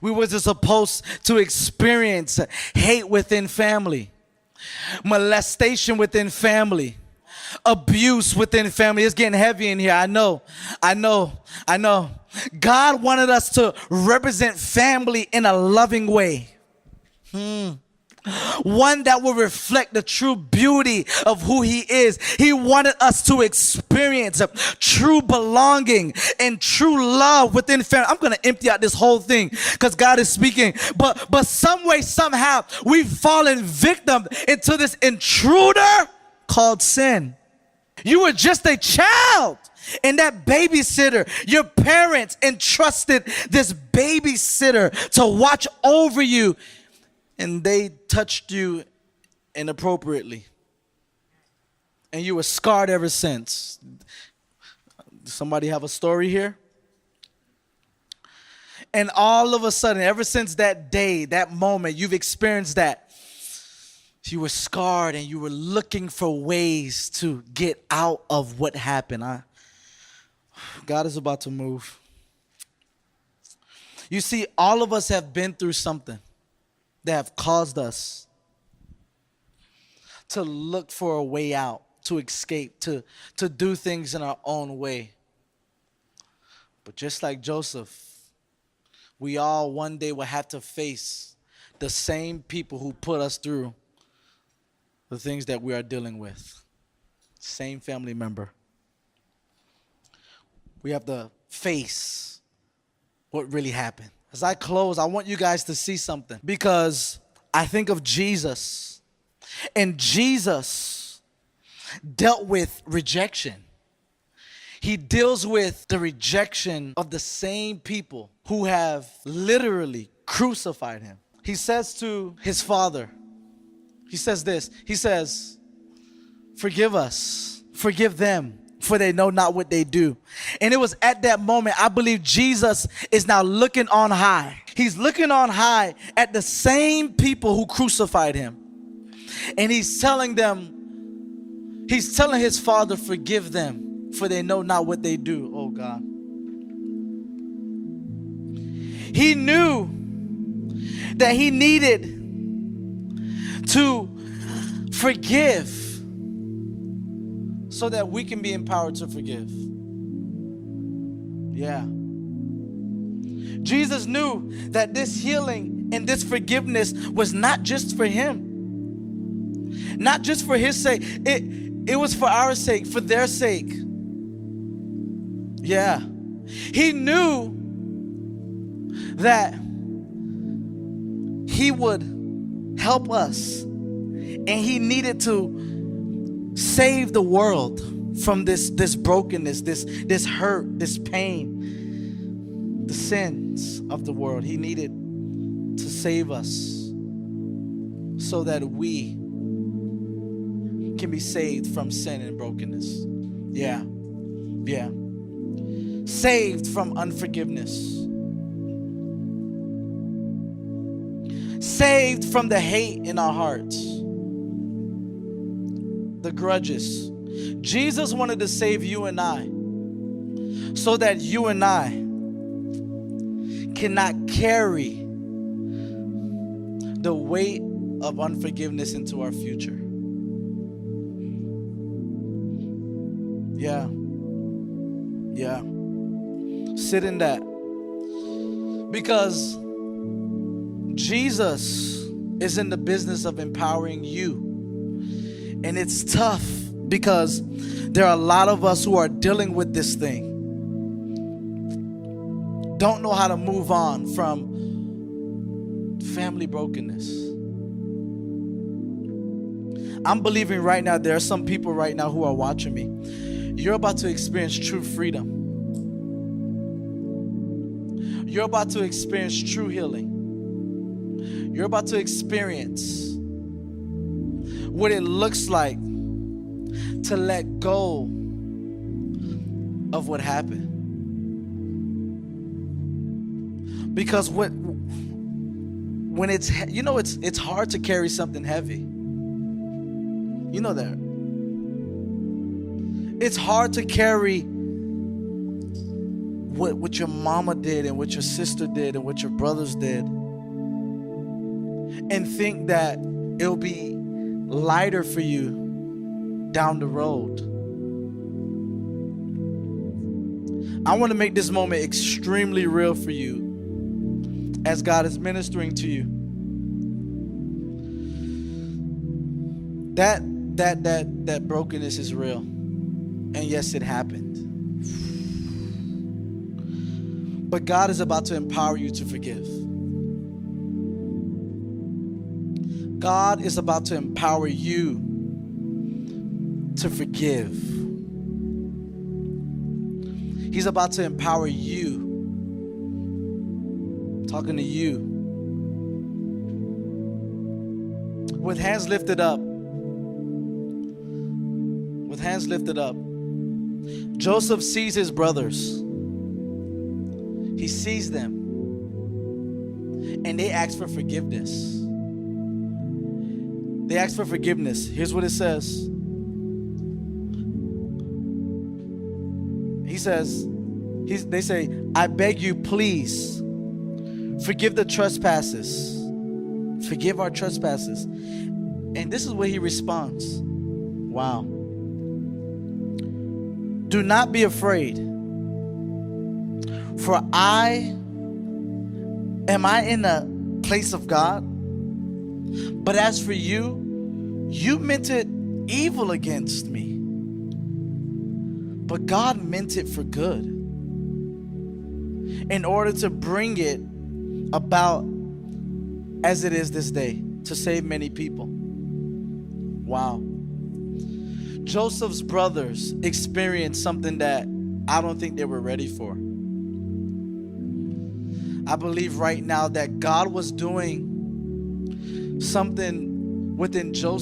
We wasn't supposed to experience hate within family, molestation within family, abuse within family. It's getting heavy in here. I know. God wanted us to represent family in a loving way. One that will reflect the true beauty of who he is. He wanted us to experience true belonging and true love within family. I'm going to empty out this whole thing because God is speaking. But some way, somehow, we've fallen victim into this intruder called sin. You were just a child. And that babysitter, your parents entrusted this babysitter to watch over you. And they touched you inappropriately. And you were scarred ever since. Does somebody have a story here? And all of a sudden, ever since that day, that moment, you've experienced that. You were scarred and you were looking for ways to get out of what happened. God is about to move. You see, all of us have been through something that have caused us to look for a way out, to escape, to do things in our own way. But just like Joseph, we all one day will have to face the same people who put us through the things that we are dealing with. Same family member. We have to face what really happened. As I close, I want you guys to see something, because I think of Jesus, and Jesus dealt with rejection. He deals with the rejection of the same people who have literally crucified him. He says to his father, he says this, he says, "Forgive us, forgive them, for they know not what they do." And it was at that moment, I believe Jesus is now looking on high. He's looking on high at the same people who crucified him. And he's telling them, he's telling his father, "Forgive them, for they know not what they do." Oh God. He knew that he needed to forgive so that we can be empowered to forgive. Yeah. Jesus knew that this healing and this forgiveness was not just for him, not just for his sake. It was for our sake, for their sake. Yeah. He knew that he would help us, and he needed to save the world from this brokenness, this hurt, this pain, the sins of the world. He needed to save us so that we can be saved from sin and brokenness. Yeah. Saved from unforgiveness. Saved from the hate in our hearts, the grudges. Jesus wanted to save you and I so that you and I cannot carry the weight of unforgiveness into our future. Yeah. Sit in that. Because Jesus is in the business of empowering you. And it's tough because there are a lot of us who are dealing with this thing. Don't know how to move on from family brokenness. I'm believing right now there are some people right now who are watching me. You're about to experience true freedom. You're about to experience true healing. You're about to experience what it looks like to let go of what happened. Because when it's hard to carry something heavy. You know that. It's hard to carry what your mama did and what your sister did and what your brothers did, and think that it'll be lighter for you down the road. I want to make this moment extremely real for you as God is ministering to you. That brokenness is real. And yes, it happened. But God is about to empower you to forgive. God is about to empower you to forgive. He's about to empower you. I'm talking to you. With hands lifted up. With hands lifted up. Joseph sees his brothers. He sees them. And they ask for forgiveness. They ask for forgiveness. Here's what it says. They say, I beg you, please, forgive the trespasses. Forgive our trespasses. And this is where he responds. Wow. Do not be afraid. For am I in a place of God? But as for you, you meant it evil against me. But God meant it for good, in order to bring it about as it is this day, to save many people. Wow. Joseph's brothers experienced something that I don't think they were ready for. I believe right now that God was doing something within Joseph